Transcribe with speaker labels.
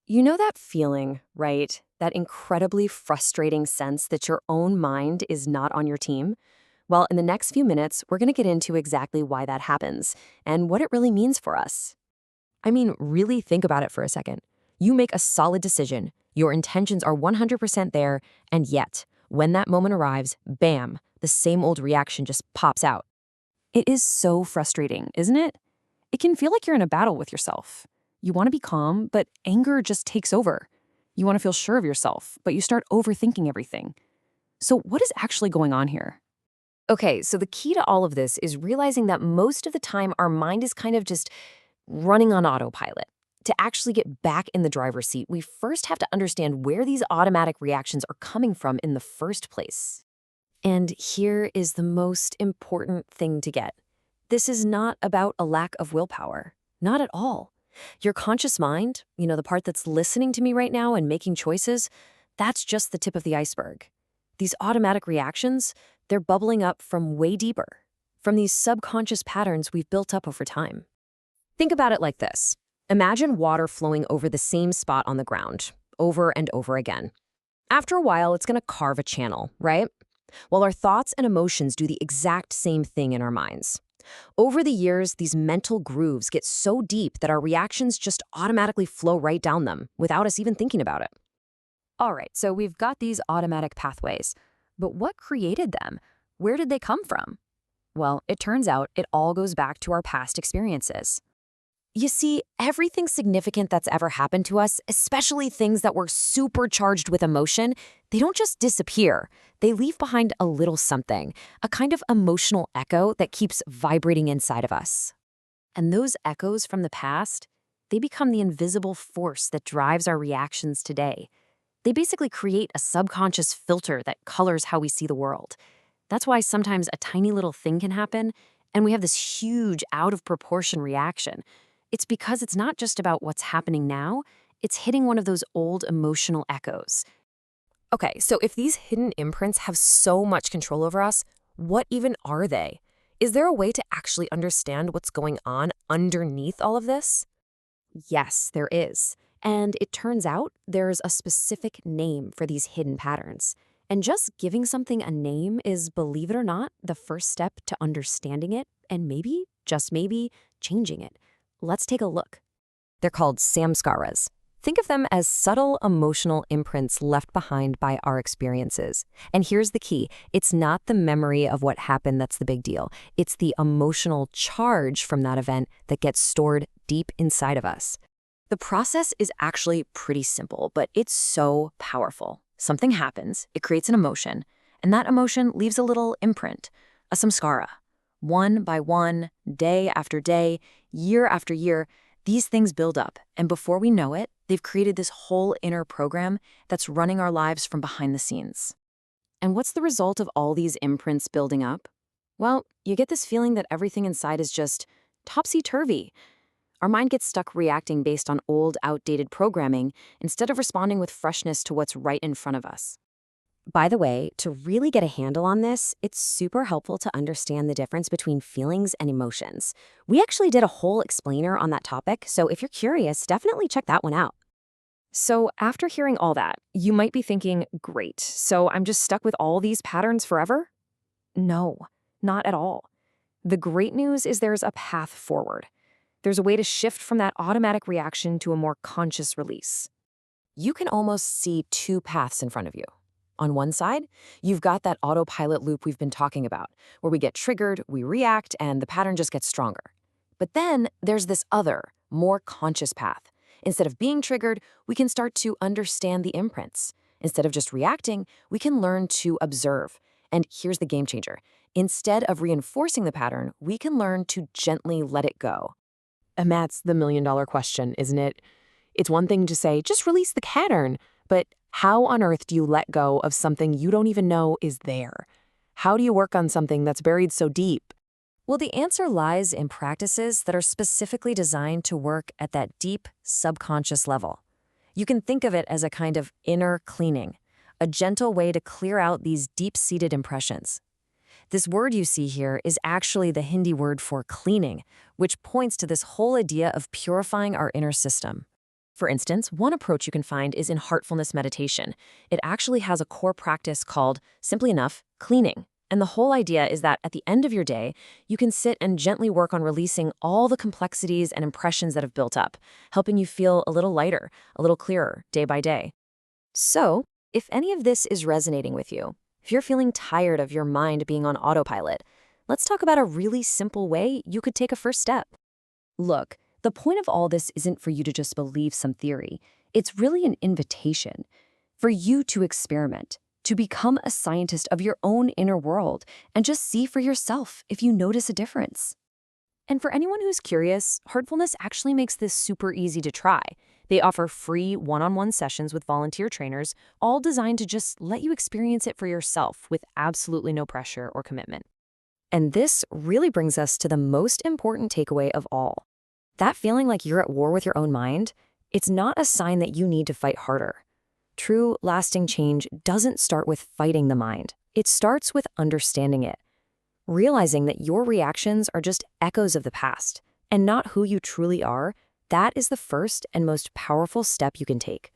Speaker 1: You know that feeling, right? That incredibly frustrating sense that your own mind is not on your team? Well, in the next few minutes, we're going to get into exactly why that happens and what it really means for us. I mean, really think about it for a second. You make a solid decision, your intentions are 100% there, and yet, when that moment arrives, bam, the same old reaction just pops out. It is so frustrating, isn't it? It can feel like you're in a battle with yourself. You want to be calm, but anger just takes over. You want to feel sure of yourself, but you start overthinking everything. So, what is actually going on here? Okay, so the key to all of this is realizing that most of the time our mind is kind of just running on autopilot. To actually get back in the driver's seat, we first have to understand where these automatic reactions are coming from in the first place. And here is the most important thing to get. This is not about a lack of willpower. Not at all. Your conscious mind, the part that's listening to me right now and making choices, that's just the tip of the iceberg. These automatic reactions, they're bubbling up from way deeper, from these subconscious patterns we've built up over time. Think about it like this. Imagine water flowing over the same spot on the ground, over and over again. After a while, it's going to carve a channel, right? Well, our thoughts and emotions do the exact same thing in our minds. Over the years, these mental grooves get so deep that our reactions just automatically flow right down them without us even thinking about it. All right, so we've got these automatic pathways. But what created them? Where did they come from? Well, it turns out it all goes back to our past experiences. You see, everything significant that's ever happened to us, especially things that were supercharged with emotion, they don't just disappear. They leave behind a little something, a kind of emotional echo that keeps vibrating inside of us. And those echoes from the past, they become the invisible force that drives our reactions today. They basically create a subconscious filter that colors how we see the world. That's why sometimes a tiny little thing can happen, and we have this huge, out-of-proportion reaction. It's because it's not just about what's happening now, it's hitting one of those old emotional echoes. Okay, so if these hidden imprints have so much control over us, what even are they? Is there a way to actually understand what's going on underneath all of this? Yes, there is. And it turns out there's a specific name for these hidden patterns. And just giving something a name is, believe it or not, the first step to understanding it and maybe, just maybe, changing it. Let's take a look. They're called Samskaras. Think of them as subtle emotional imprints left behind by our experiences. And here's the key. It's not the memory of what happened that's the big deal. It's the emotional charge from that event that gets stored deep inside of us. The process is actually pretty simple, but it's so powerful. Something happens, it creates an emotion, and that emotion leaves a little imprint, a samskara. One by one, day after day, year after year, these things build up, and before we know it, they've created this whole inner program that's running our lives from behind the scenes. And what's the result of all these imprints building up? Well, you get this feeling that everything inside is just topsy-turvy. Our mind gets stuck reacting based on old, outdated programming instead of responding with freshness to what's right in front of us. By the way, to really get a handle on this, it's super helpful to understand the difference between feelings and emotions. We actually did a whole explainer on that topic, so if you're curious, definitely check that one out. So after hearing all that, you might be thinking, great, so I'm just stuck with all these patterns forever? No, not at all. The great news is there's a path forward. There's a way to shift from that automatic reaction to a more conscious release. You can almost see two paths in front of you. On one side, you've got that autopilot loop we've been talking about, where we get triggered, we react, and the pattern just gets stronger. But then there's this other, more conscious path. Instead of being triggered, we can start to understand the imprints. Instead of just reacting, we can learn to observe. And here's the game changer. Instead of reinforcing the pattern, we can learn to gently let it go. And that's the million-dollar question, isn't it? It's one thing to say, just release the pattern, but how on earth do you let go of something you don't even know is there? How do you work on something that's buried so deep? Well, the answer lies in practices that are specifically designed to work at that deep, subconscious level. You can think of it as a kind of inner cleaning, a gentle way to clear out these deep-seated impressions. This word you see here is actually the Hindi word for cleaning, which points to this whole idea of purifying our inner system. For instance, one approach you can find is in heartfulness meditation. It actually has a core practice called, simply enough, cleaning. And the whole idea is that at the end of your day, you can sit and gently work on releasing all the complexities and impressions that have built up, helping you feel a little lighter, a little clearer, day by day. So, if any of this is resonating with you, if you're feeling tired of your mind being on autopilot, let's talk about a really simple way you could take a first step. Look, the point of all this isn't for you to just believe some theory. It's really an invitation for you to experiment, to become a scientist of your own inner world, and just see for yourself if you notice a difference. And for anyone who's curious, Heartfulness actually makes this super easy to try. They offer free one-on-one sessions with volunteer trainers, all designed to just let you experience it for yourself with absolutely no pressure or commitment. And this really brings us to the most important takeaway of all. That feeling like you're at war with your own mind, it's not a sign that you need to fight harder. True, lasting change doesn't start with fighting the mind. It starts with understanding it. Realizing that your reactions are just echoes of the past and not who you truly are, that is the first and most powerful step you can take.